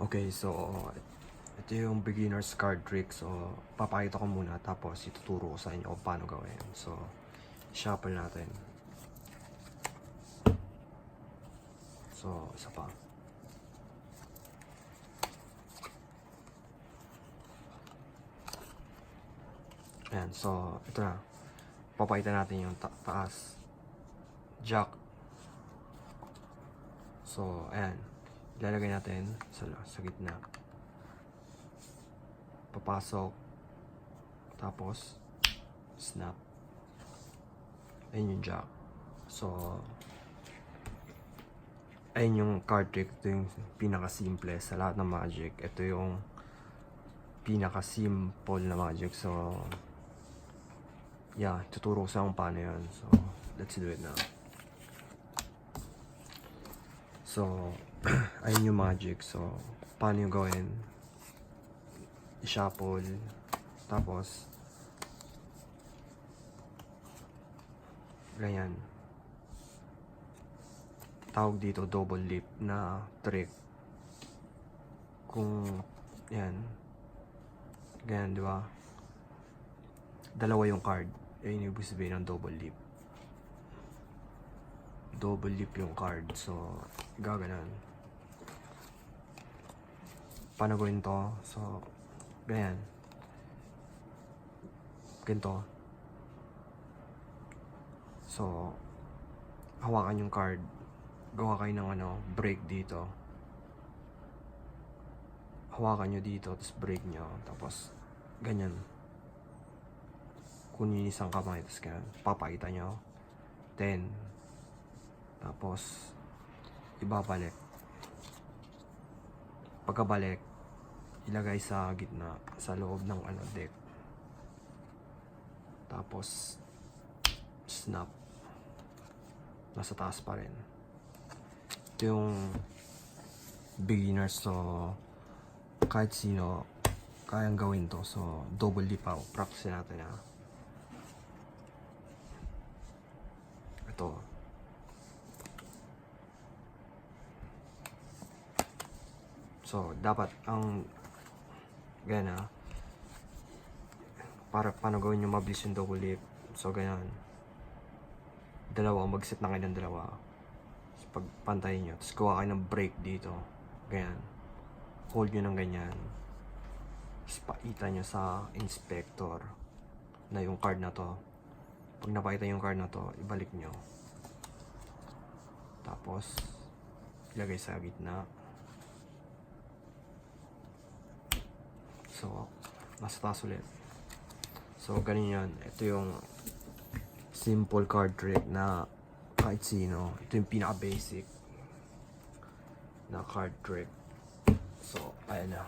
Okay, so ito yung beginner's card trick. So, papakita ko muna tapos ituturo ko sa inyo kung paano gawin. So, shuffle natin. So, isa pa. Ayan, so ito na. Papakita natin yung taas. Jack. So, ayan. Ilalagay natin sa gitna. Papasok. Tapos, snap. Ayun yung jack. So, ayun yung card trick. Ito yung pinaka-simple sa lahat ng magic. Ito yung pinaka-simple na magic. So, yeah, tuturo ko sa kung paano yun. So, let's do it now. So, ayun yung magic. So, paano yung gawin? I-shuffle. Tapos, ganyan. Tawag dito double lip na trick. Kung, yan. Ganyan, di ba? Dalawa yung card. Ayun yung ibig sabihin ng double lip. Double lip yung card. So, gaganan. Paano gawin to? So, ganyan. Ganito. So, hawakan yung card. Gawa kayo ng break dito. Hawakan nyo dito, tapos break nyo. Tapos, ganyan. Kunin yung isang kamay, tapos ganyan. Papakita nyo. 10. Tapos, ibabalik. Pagkabalik, ilagay sa gitna, sa loob ng deck. Tapos, snap. Nasa taas pa rin. Ito yung beginners, so kahit sino kayang gawin to. So, double lip out. Practice natin ha. Ito. So, dapat ang ganyan ha. Para paano gawin yung mabilis yung double lip. So, ganyan. Dalawa, mag-set na kayo ng dalawa. So, pagpantayin nyo. Tapos gawa kayo ng break dito. Ganyan. Hold nyo ng ganyan. Tapos pakita nyo sa inspector na yung card na to. Pag napakita yung card na to, ibalik nyo. Tapos, ilagay sa gitna. So, nasa taas ulit. So, ganun yan. Ito yung simple card trick na kahit sino. Ito yung pinaka-basic na card trick. So, ayan na.